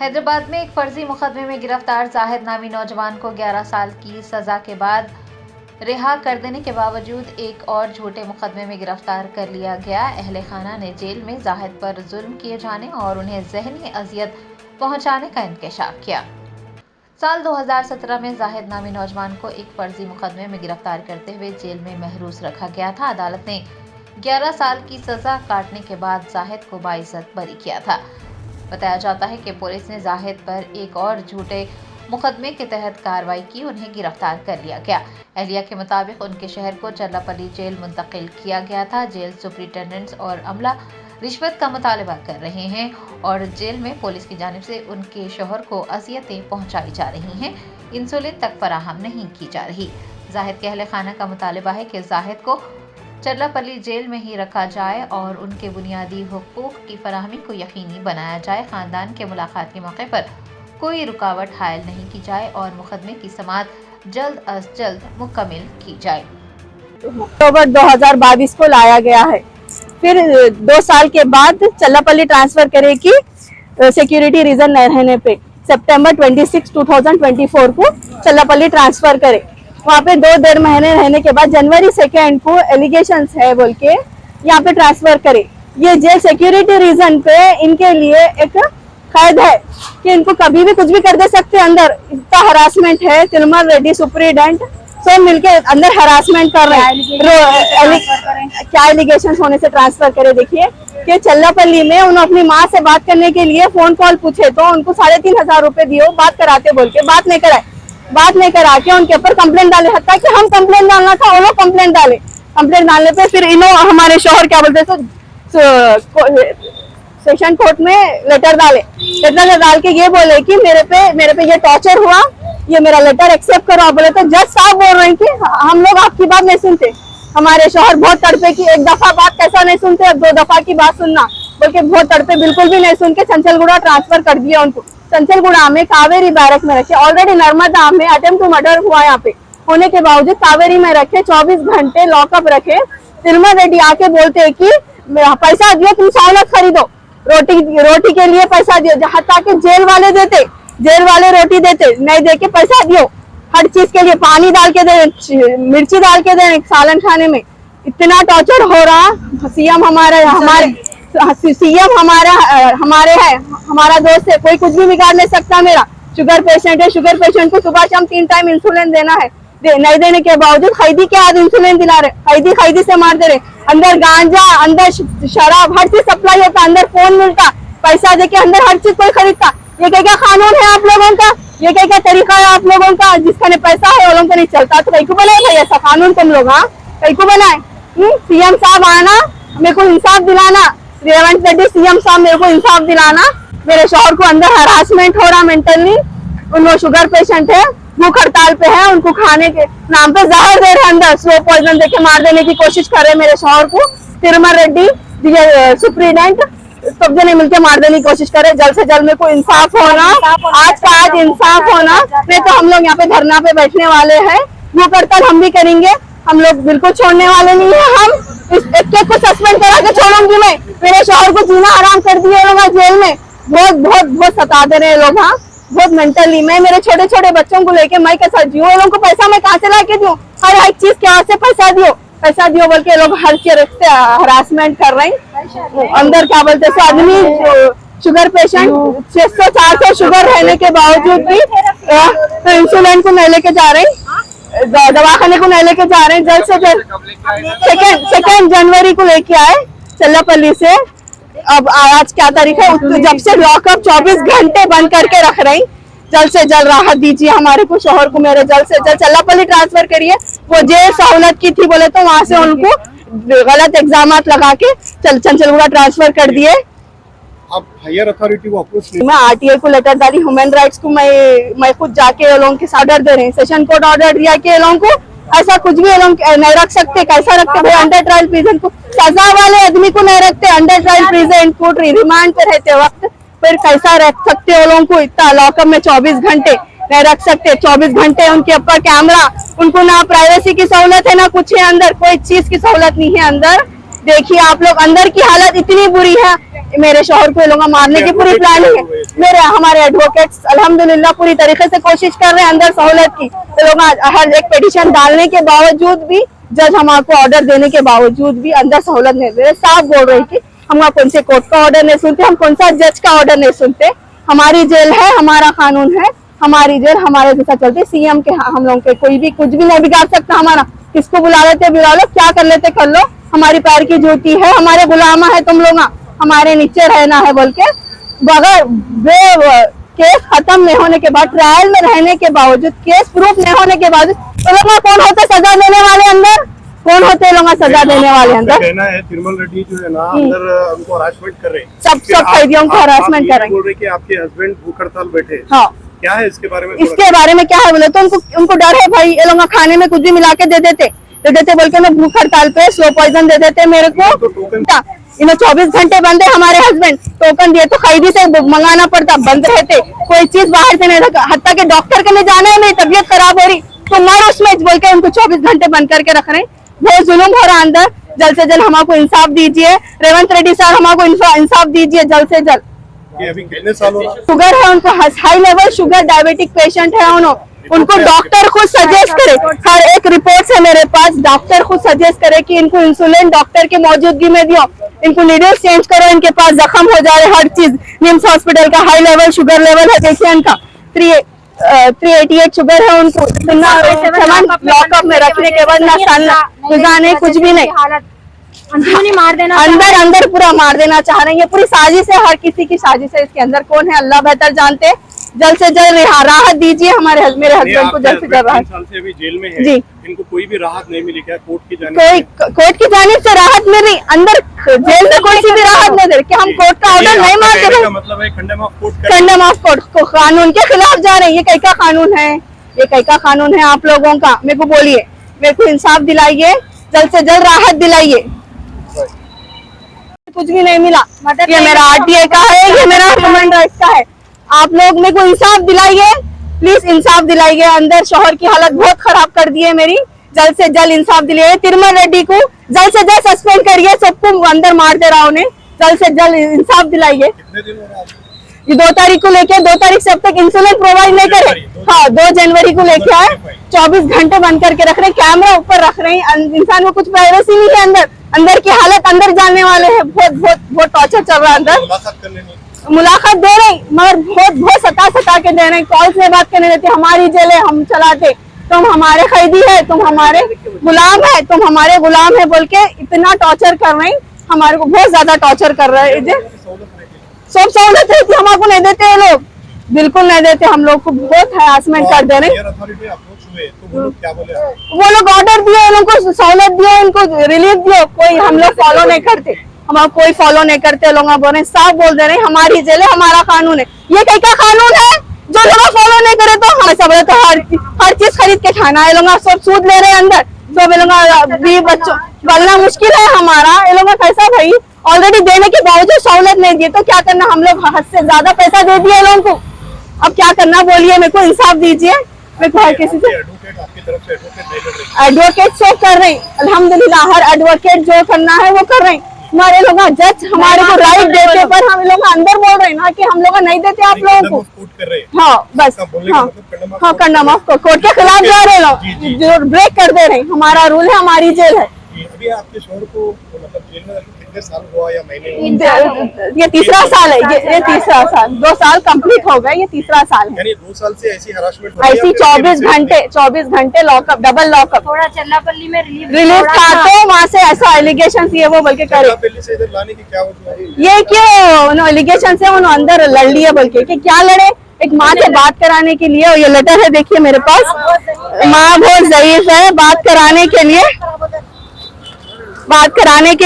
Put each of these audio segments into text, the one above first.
हैदराबाद में एक फर्जी मुकदमे में गिरफ्तार जाहिद नामी नौजवान को 11 साल की सजा के बाद रिहा कर देने के बावजूद एक और झूठे मुकदमे में गिरफ्तार कर लिया गया। अहले खाना ने जेल में जाहिद पर जुल्म किए जाने और उन्हें जहनी अजियत पहुंचाने का इंकशाफ किया। साल 2017 में जाहिद नामी नौजवान को एक फर्जी मुकदमे में गिरफ्तार करते हुए जेल में महरूस रखा गया था। अदालत ने 11 साल की सजा काटने के बाद जाहिद को बाइज्जत बरी किया था। बताया जाता है कि पुलिस ने जाहिद पर एक और झूठे मुकदमे के तहत कार्रवाई की, उन्हें गिरफ्तार कर लिया गया। एहलिया के मुताबिक उनके शहर को चल्लापल्ली जेल मुंतकिल किया गया था। जेल सुपरिटेंडेंट्स और अमला रिश्वत का मुतालबा कर रहे हैं और जेल में पुलिस की जानिब से उनके शोहर को अजियतें पहुंचाई जा रही हैं। इंसुलिन तक फराहम नहीं की जा रही। जाहिद के अहले खाना का मुतालबा है कि जाहिद को चल्लापल्ली जेल में ही रखा जाए और उनके बुनियादी हुकूक की फराहमी को यकीनी बनाया जाए। खानदान के मुलाकात के मौके पर कोई रुकावट हायल नहीं की जाए और मुकदमे की समाअत जल्द अज जल्द मुकम्मल की जाए। अक्टूबर 2022 को लाया गया है। फिर 2 साल के बाद चल्लापल्ली ट्रांसफर करेगी सिक्योरिटी रीजन न रहने पे। सितंबर 26, 2024 को चल्लापल्ली ट्रांसफर करे। वहाँ पे 2-1.5 महीने रहने के बाद जनवरी 2 को एलिगेशंस है बोल के यहाँ पे ट्रांसफर करे। ये जेल सिक्योरिटी रीजन पे इनके लिए एक कैद है कि इनको कभी भी कुछ भी कर दे सकते हैं। अंदर इतना हरासमेंट है। तिलमर रेड्डी सुपरिटेंडेंट सब मिलके अंदर हरासमेंट कर रहे हैं। क्या एलिगेशन होने से ट्रांसफर करे। देखिए कि चल्लापल्ली में उन्होंने अपनी माँ से बात करने के लिए फोन कॉल पूछे तो उनको 3,500 रुपए दिए बात कराते बोल के बात नहीं कराए। बात नहीं करा के उनके ऊपर कंप्लेंट डाले। हत्या कि हम कंप्लेंट डालना था वो लोग कंप्लेंट डाले। कंप्लेंट डालने पे फिर हमारे शोहर क्या बोलते तो सेशन कोर्ट में लेटर डाले। लेटर डाल के ये बोले कि मेरे पे ये टॉर्चर हुआ, ये मेरा लेटर एक्सेप्ट करो। बोले तो जज साहब बोल रहे हैं कि हम लोग आपकी बात नहीं सुनते। हमारे शोहर बहुत तड़पे कि एक दफा बात कैसा नहीं सुनते, अब 2 दफा की बात सुनना बोल के बहुत तड़पे, बिल्कुल भी नहीं सुन के चंचलगुड़ा ट्रांसफर कर दिया उनको। चंचलगुड़ा में कावेरी बैरक में रखे। ऑलरेडी नर्मदा में अटेम्प्ट टू मर्डर हुआ यहाँ पे होने के बावजूद कावेरी में रखे 24 घंटे लॉकअप रखे। तिलमर रेड्डी आके बोलते हैं कि पैसा दियो, तुम सहूलत खरीदो, रोटी के लिए पैसा दियो। जहाँ तक जेल वाले देते, जेल वाले रोटी देते, नहीं दे के पैसा दियो। हर चीज के लिए पानी डाल के दे, मिर्ची डाल के दे सालन खाने में। इतना टॉर्चर हो रहा। सीएम हमारे है, हमारा दोस्त है, कोई कुछ भी बिगाड़ नहीं सकता। मेरा शुगर पेशेंट है, शुगर पेशेंट को सुबह शाम 3 टाइम इंसुलिन देना है। नहीं देने के बावजूद कैदी के आज इंसुलिन दिला रहे, कैदी से मार दे रहे। अंदर गांजा, अंदर शराब, हर चीज सप्लाई होता, अंदर फोन मिलता, पैसा देके अंदर हर चीज कोई खरीदता। ये क्या कानून है आप लोगों का? ये क्या तरीका है आप लोगों का? जिसका ने पैसा है वो लोगों को नहीं चलता तो कहीं को बनाए भाई ऐसा कानून तुम लोग? हाँ कहीं को बनाए? सीएम साहब आना, मेरे को इंसाफ दिलाना। रेवंत रेड्डी सीएम साहब मेरे को इंसाफ दिलाना। मेरे शोहर को अंदर हरासमेंट हो रहा मेंटली। उन लोग शुगर पेशेंट है, भूख हड़ताल पे है, उनको खाने के नाम पे जहर दे रहे, अंदर स्लो पॉइजन देके मार देने की कोशिश कर रहे मेरे शोहर को। तिलमर रेड्डी सुप्रीडेंट सब जने मिलकर मार देने की कोशिश करे। जल्द से जल्द मेरे को इंसाफ होना, आज का आज इंसाफ होना। नहीं तो हम लोग यहाँ पे धरना पे बैठने वाले हैं। भूख हड़ताल हम भी करेंगे। हम लोग बिल्कुल छोड़ने वाले नहीं है। हम इस एक को सस्पेंड करा के छोड़ूंगी मैं। मेरे शोहर को जीना आराम कर दिए लोग जेल में। बहुत सता दे रहे लोग। हाँ बहुत मेंटली। मैं मेरे छोटे छोटे बच्चों को लेके मैं कैसा जीऊँ? लोगों को पैसा मैं कहाँ से ला के दूँ? हर एक चीज क्या से पैसा दियो बोल के लोग हर चीज से हरासमेंट कर रहे हैं। अंदर क्या बोलते हैं आदमी शुगर पेशेंट 600-400 शुगर रहने के बावजूद भी तो इंसुलिन को नहीं लेके जा रहे, दवाखाने को नहीं लेके जा रहे हैं। जल्द से जल्द 2 जनवरी को लेके आए चल्लापल्ली से। अब आज क्या तारीख है? जब से लॉकअप 24 घंटे बंद करके रख रहे हैं। जल्द से जल्द राहत दीजिए हमारे को, शोहर को मेरे। जल्द से जल्द चल्लापल्ली ट्रांसफर करिए। वो जेल सहूलत की थी बोले तो वहां से उनको गलत एग्जामात लगा के चंचलगुड़ा ट्रांसफर कर दिए। आप हायर अथॉरिटी को अप्रोच किया? मैं आरटीआई को लेटर डाली, ह्यूमन राइट्स को मैं खुद जाके लोगों के ऑर्डर दे रहे हैं। सेशन कोर्ट ऑर्डर दिया कि लोगों को ऐसा कुछ भी लोग नहीं रख सकते। कैसा रखते भाई? अंडर ट्रायल प्रिजन को सजा वाले आदमी को नहीं रखते। Under trial prison court remand पे रहते वक्त फिर कैसा रख सकते हो लोगों को? इतना लॉकअप में 24 घंटे नहीं रख सकते। 24 घंटे उनके ऊपर कैमरा। उनको ना प्राइवेसी की सहूलत है ना कुछ है। अंदर कोई चीज की सहूलत नहीं है अंदर। देखिए आप लोग अंदर की हालत इतनी बुरी है। मेरे शोहर को ये लोग मारने की पूरी प्लानिंग है। मेरे हमारे एडवोकेट्स अल्हम्दुलिल्लाह पूरी तरीके से कोशिश कर रहे हैं अंदर सहूलत की। ये लोग हर एक पिटीशन डालने के बावजूद भी, जज हमारे ऑर्डर देने के बावजूद भी अंदर सहूलत नहीं दे रहे। साफ बोल रहे कि हम कौन से कोर्ट का ऑर्डर नहीं सुनते, हम कौन सा जज का ऑर्डर नहीं सुनते। हमारी जेल है, हमारा कानून है, हमारी जेल हमारे जैसा चलती। सीएम के हम लोग के कोई भी कुछ भी नहीं बिगाड़ सकता हमारा। किसको बुला लेते बुला लो, क्या कर लेते कर लो, हमारी पैर की जूती है, हमारे गुलामा है तुम लोग, हमारे नीचे रहना है बोल के। बगैर केस खत्म नहीं होने के बाद, ट्रायल में रहने के बावजूद, केस प्रूफ नहीं होने के बावजूद तो लोग कौन होते सजा देने वाले अंदर? कौन होते लोग सजा देने वाले अंदर? कहना है तिरुमल रेड्डी जो है ना अंदर उनको हरासमेंट कर रहे हैं, सब कैदियों को हरासमेंट कर रहे हैं। बोल रहे कि आपके हस्बैंड भूख हड़ताल बैठे। हाँ, क्या है इसके बारे में? इसके बारे में क्या है बोले तो उनको डर है भाई, ये लोग खाने में कुछ भी मिला के दे देते बोल के मैं भूख हड़ताल पे स्लो पॉइजन दे देते मेरे को। इन्हें 24 घंटे बंद है हमारे हस्बैंड, टोकन दिए तो कैदी से मंगाना पड़ता, बंद रहते, कोई चीज बाहर से नहीं रखा, हत्या के डॉक्टर के लिए जाना है, मेरी तबीयत खराब हो रही तो मर उसमें बोल के उनको 24 घंटे बंद करके रख रहे हैं। बहुत जुल्म हो रहा अंदर। जल्द से जल्द हमको इंसाफ दीजिए रेवंत रेड्डी सर, हमको इंसाफ दीजिए जल्द से जल्द। ये अभी कितने साल हो रहा है? शुगर है उनको, high level sugar, diabetic patient है उनको डॉक्टर खुद सजेस्ट करे, हर एक रिपोर्ट है मेरे पास, डॉक्टर खुद सजेस्ट करे कि इनको इंसुलिन डॉक्टर की मौजूदगी में दियो, इनको नीडल्स चेंज करो, इनके पास जख्म हो जा रहे हर चीज। निम्स हॉस्पिटल का हाई लेवल शुगर लेवल है, देखिए इनका 388 शुगर है उनको, लॉकअप में रखने के बाद ना सालना गुजारने कुछ भी नहीं, अंदर पूरा मार देना चाह रहे हैं। ये पूरी साजिश है, हर किसी की साजिश है, इसके अंदर कौन है अल्लाह बेहतर जानते। जल्द से जल्द राहत दीजिए मेरे हस्बैंड को, जल्द से जल्द राहत। 3 साल से अभी जेल में है जी, इनको कोई भी राहत नहीं मिली क्या कोर्ट की जानिब? कोर्ट की जानिब से राहत मिली, अंदर जेल में कोई सी भी राहत नहीं दे रही कि हम कोर्ट का ऑर्डर नहीं मानते रहे। मतलब है condemn of court, condemn of court को कानून के खिलाफ जा रहे हैं। ये कई का कानून है, ये कई का कानून है आप लोगों का? मेरे को बोलिए, मेरे को इंसाफ दिलाइए, जल्द से जल्द राहत दिलाइए। कुछ भी नहीं मिला, ये मेरा आरटीआई का है, ये मेरा ह्यूमन राइट्स का है। आप लोग मेरे को इंसाफ दिलाइए, प्लीज इंसाफ दिलाइए। अंदर शोहर की हालत बहुत खराब कर दी है मेरी, जल्द से जल्द इंसाफ दिलाइए। तिरुमल रेड्डी को जल्द से जल्द सस्पेंड करिए, सबको अंदर मार दे रहा उन्हें, जल्द से जल्द इंसाफ दिलाइए। ये 2 तारीख को लेके, 2 तारीख से अब तक इंसुलिन प्रोवाइड नहीं करे। हाँ, 2 जनवरी को लेके आए, 24 घंटे बंद करके रख रहे हैं, कैमरा ऊपर रख रहे हैं, इंसान को कुछ प्राइवेसी नहीं है। अंदर की हालत अंदर जानने वाले हैं, बहुत टॉर्चर चल रहा है अंदर। मुलाकात दे रहे मगर बहुत सता के दे रहे, कॉल से बात करने देते। हमारी जेल है, हम चलाते, तुम हमारे कैदी है, तुम हमारे गुलाम है, तुम हमारे गुलाम है बोल के इतना टॉर्चर कर रहे हैं, हमारे को बहुत ज्यादा टॉर्चर कर रहे हैं। सब सहूलत रहती हमको नहीं देते ये लोग, बिल्कुल नहीं देते, हम लोग को बहुत हरासमेंट कर दे रहे। वो लोग ऑर्डर दिए, उनको सहूलत दिए, उनको रिलीफ दियो, कोई हम लोग फॉलो नहीं करते, हमारा कोई फॉलो नहीं करते। लोग बोल रहे, साफ बोल दे रहे हमारी जेल है, हमारा कानून है। ये कहीं का कानून है जो लोग फॉलो नहीं करे तो हमारे सब तो हर चीज खरीद के खाना है। लोग सब सूद ले रहे हैं अंदर, सब लोग भी बच्चों पलना मुश्किल है हमारा। ये लोग कैसा भाई, ऑलरेडी देने के बावजूद सहूलत नहीं दिए तो क्या करना? हम लोग हद से ज्यादा पैसा दे दिए लोगों को, अब क्या करना बोलिए? मेरे को इंसाफ दीजिए। मेरे को हर किसी से एडवोकेट शो कर रहे हैं, अल्हम्दुलिल्लाह हर एडवोकेट जो करना है वो कर रहे हैं। हमारे लोग जज हमारे को राइट देते, पर हम लोग अंदर बोल रहे हैं ना कि हम लोग नहीं देते आप लोगों को। हाँ बस, हाँ कंडेम ऑफ कोर्ट के खिलाफ जा रहे लोग, जो ब्रेक कर दे रहे हैं। हमारा रूल है, हमारी जेल है। अभी आपके शोहर को मतलब जेल में कितने साल हुआ या महीने? ये 3रा साल है, ये 3रा साल, 2 साल कंप्लीट हो गए, ये 3रा साल है। यानी 2 साल से ऐसी हरासमेंट, ऐसी 24 घंटे लॉकअप, डबल लॉकअप। थोड़ा चल्लापल्ली में रिलीफ था तो वहाँ से ऐसा एलिगेशन ये वो बोल के करे। से इधर लाने की क्या वजह है? ये क्यों एलिगेशन से उन्होंने अंदर लड़ लिया बोल के, कि क्या लड़े? एक माँ से बात कराने के लिए, ये लेटर है देखिए मेरे पास, माँ बहुत ज़ईफ है, बात कराने के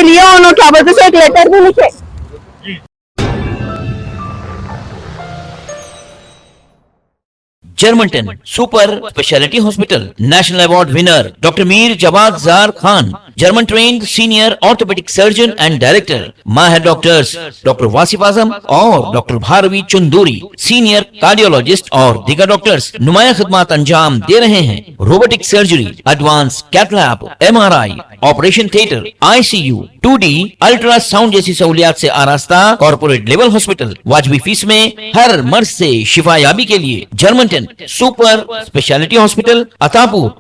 लिए उन्होंने क्या बोलते हैं, एक लेटर भी लिखे। Germanton super speciality hospital, national award winner doctor Mir Jawad Zar Khan, German trained senior orthopaedic surgeon and director, माहिर डॉक्टर्स डॉक्टर वासिफ आजम और doctor Bharvi Chanduri, senior cardiologist और दीगर डॉक्टर्स नुमाया खिदमत अंजाम दे रहे हैं। Robotic surgery, advance cath lab, MRI, operation theatre, ICU, 2D ultrasound जैसी सहूलियात से आरास्ता कॉर्पोरेट लेवल हॉस्पिटल। वाजबी फीस में हर मर्ज से शिफायाबी के लिए German 10 super speciality hospital, Attapur.